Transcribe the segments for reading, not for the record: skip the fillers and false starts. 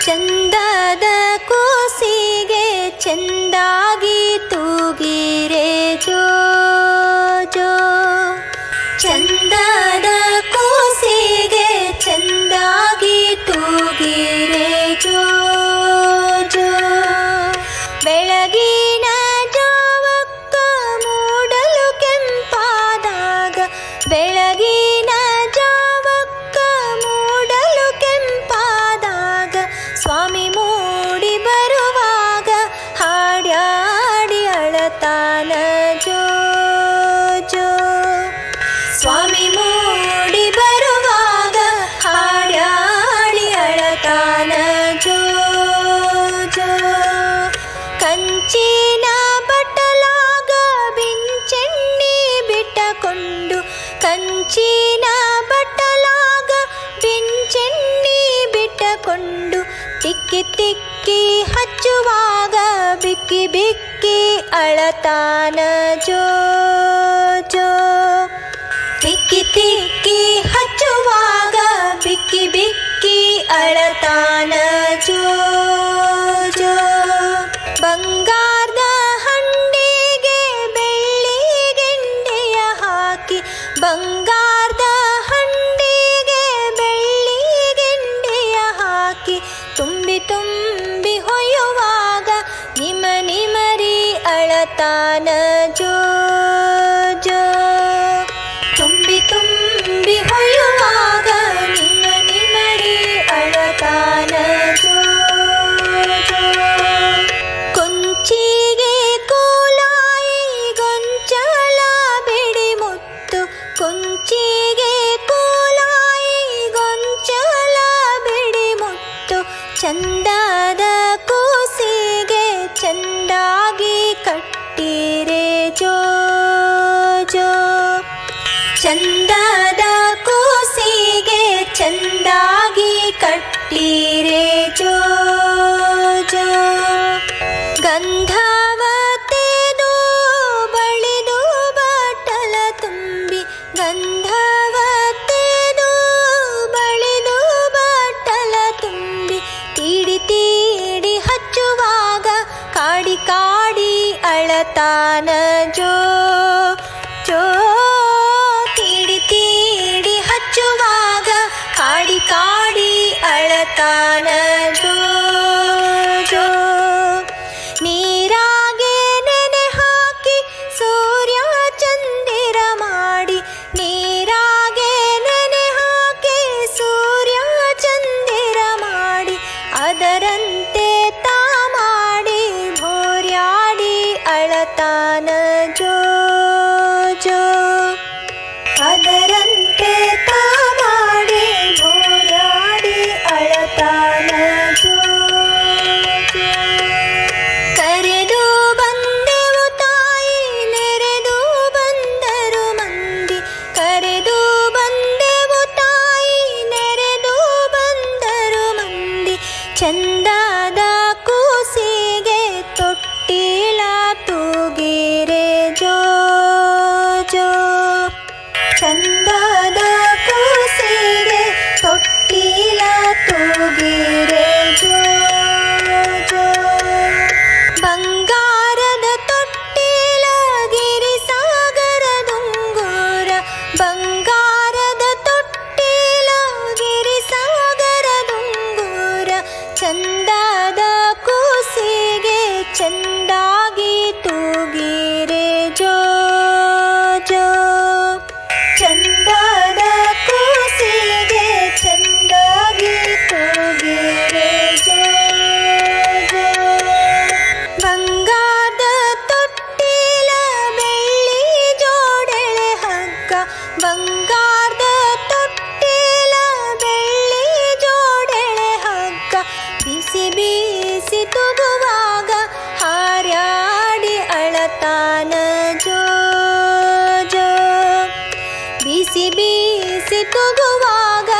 ಚಂದದ ಕೂಸಿಗೆ ಚೆಂದಾಗಿ ತೂಗಿರೆ ಜೋ ಜೋ. ಚಂದದ ಕೂಸಿಗೆ ಚೆಂದಾಗಿ ತೂಗಿರೆ ಜೋ ಜೋ. ಬೆಳಗಿನ ಜಾವಕ್ಕ ಮೂಡಲು ಕೆಂಪಾದಾಗ, ಬೆಳಗಿನ ಜಾವಕ್ಕ ಮೂಡಲು ಕೆಂಪಾದಾಗ, ಸ್ವಾಮಿ ಮೂಡಿ ಬರುವಾಗ ಹಾಡ್ಯಾಡಿ ಅಳತಾನ ಜೋ ಜೋ. ಸ್ವಾಮಿ ಮೂಡಿ ಬರುವಾಗ ಹಾಡ್ಯಾಡಿ ಅಳತಾನ ಜೋ ಜೋ. ಕಂಚಿನ ಬಟ್ಟಲಾಗ ಬಿಂಚೆಣ್ಣಿ ಬಿಟ್ಟಕೊಂಡು, ಕಂಚಿನ ಬಟ್ಟಲಾಗ ಬಿಂಚೆಣ್ಣಿ ಬಿಟ್ಟಕೊಂಡು, ತಿಕ್ಕಿ ತಿಕ್ಕಿ ಹಚ್ಚುವಾಗ ಬಿಕ್ಕಿ ಬಿಕ್ಕಿ ಅಳತಾನ ಜೋ ಜೋ. ತಿಕ್ಕಿ ತಿಕ್ಕಿ ಹಚ್ಚುವಾಗ ಬಿಕ್ಕಿ ಬಿಕ್ಕಿ ಅಳತಾನ ಜೋ ಜೋ. ಬಂಗಾರದ ಹಂಡಿಗೆ ಬೆಳ್ಳಿ ಗೆಂಡೆಯ ಹಾಕಿ, ಬಂಗಾರದ ಹಂಡಿಗೆ ಬೆಳ್ಳಿ ಗೆಂಡೆಯ ಹಾಕಿ, ತುಂಬಿ ತುಂಬಿ ಹೊಯ್ಯುವಾಗ ನಿಮ ನಿಮರಿ ಅಳತಾನ ಜೋ ಜೋ. ತುಂಬಿ ತುಂಬಿ ಹೊಯ್ಯುವಾಗ ನಿಮ ನಿಮರಿ ಅಳತಾನ ಜೋ ಜೋ. ಕೊಂಚಿಗೆ ಕೋಲಾಯಿ ಗೊಂಚಲ ಬಿಡಿ ಮುತ್ತು, ಕೊಂಚಿಗೆ ಕೋಲಾಯಿ ಗೊಂಚಲ ಬಿಡಿ ಮುತ್ತು, ಚಂದದ ಕೂಸಿಗೆ ಚೆಂದಾಗಿ ಕಟ್ಟಿರೆ ಜೋ ಜೋ. ಚಂದದ ಕೂಸಿಗೆ ಚೆಂದಾಗಿ ಕಟ್ಟಿರೆ ಜೋ ಜೋ. ಗಂಧವತೆದು ಬಳಿದು ಬಟ್ಟಲ ತುಂಬಿ, ಗಂಧವತೆದು ಬಳಿದು ಬಟ್ಟಲ ತುಂಬಿ, ತೀಡಿ ತೀಡಿ ಹಚ್ಚುವಾಗ ಕಾಡಿ ಕಾಡಿ ಅಳತಾನ ಜೋ ಜೋ. ತೀಡಿ ತೀಡಿ ಹಚ್ಚುವಾಗ ಕಾಡಿ ಕಾಡಿ ಅಳತಾನ ಜೋ ಜೋ. ನೀರಾಗೆ ನೆನೆ ಹಾಕಿ ಸೂರ್ಯ ಚಂದಿರ ಮಾಡಿ, ನೀರಾಗೆ ನೆನೆ ಹಾಕಿ ಸೂರ್ಯ ಚಂದಿರ ಮಾಡಿ, ಅದರಂತೆ ತಾ ಮಾಡಿ ಭೋರ್ಯಾಡಿ ಅಳತಾನ ಜೋ ಜೋ. ಅದರಂತೆ ತಾ ಮಾಡಿ ಭೋರ್ಯಾಡಿ ಅಳತಾನ ಜೋ ಜೋ. ಕರೆದು ಬಂದೆವು ತಾಯಿ ನೆರೆದು ಬಂದರು ಮಂದಿ, ಕರೆದು ಬಂದೆವು ತಾಯಿ ನೆರೆದು ಬಂದರು ಮಂದಿ, ಚಂದದ ಕೂಸಿಗೆ ತೊಟ್ಟಿಲ ತೂಗಿರೆ ಜೋ ಜೋ. ಚಂದದ ಕೂಸಿಗೆ ತೊಟ್ಟಿಲ ತೂಗಿರೆ ಜೋ ಜೋ. ಬಂಗಾರದ ತೊಟ್ಟಿಲ ಗಿರಿಸಾಗರದುಂಗುರ, ಬಂಗಾರದ ತೊಟ್ಟಿಲ ಗಿರಿಸಾಗರದುಂಗುರ, ಚಂದದ ಕೂಸಿಗೆ ಚೆಂದಾಗಿ ತೂಗಿರೆ ಜೋ ಜೋ. ಚಂದದ ಕೂಸಿಗೆ ಚೆಂದಾಗಿ ತೂಗಿರೆ ಜೋ ಜೋ. ಬಂಗಾರದ ತೊಟ್ಟಿಲ ಬೆಳ್ಳಿ ಜೋಡೆಳೆ ಹಗ್ಗ, ಬಂಗಾರದ ತೊಟ್ಟಿಲ ಬೆಳ್ಳಿ ಜೋಡೆಳೆ ಹಗ್ಗ, ಬಿಸಿ ಬಿಸಿ ತೂಗುವಾಗ ಹಾರ್ಯಾಡಿ ಅಳತಾನ ಜೋ ಜೋ. ಬಿಸಿ ಬಿಸಿ ತೂಗುವಾಗ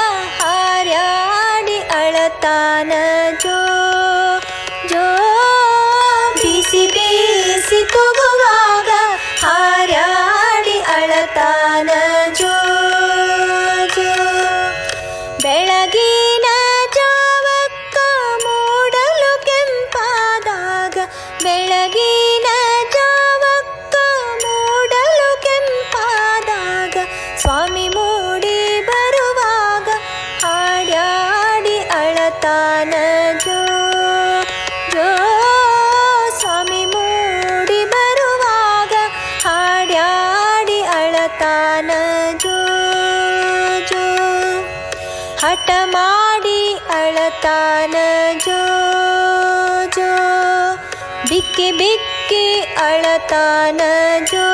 ಹಾರ್ಯಾಡಿ ಅಳತಾನ ಜೋ ಜೋ. ಬಿಸಿ ಬಿಸಿ ತೂಗುವಾಗ ಹಾರ್ಯಾಡಿ ಅಳತಾನ ಜೋ ಜೋ. ಬೆಳಗಿನ ಜಾವಕ್ಕ ಹಠ ಮಾಡಿ ಅಳತಾನ ಜೋ ಜೋ ಬಿಕ್ಕಿ ಬಿಕ್ಕಿ ಅಳತಾನ ಜೋ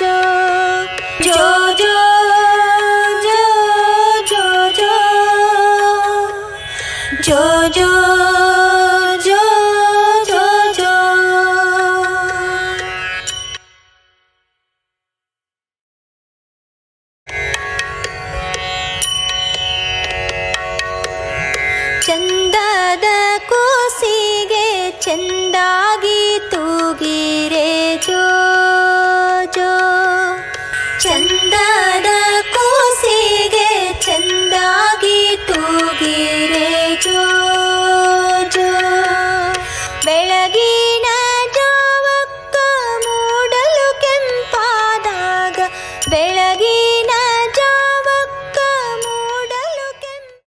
ಜೋ ಜೋ ಜೋ ಜೋ ಜೋ ಜೋ ಜೋ ಜೋ ಜೋ ಜೋ ಜೋ ಚಂದದ ಕೂಸಿಗೆ ಚೆಂದಾಗಿ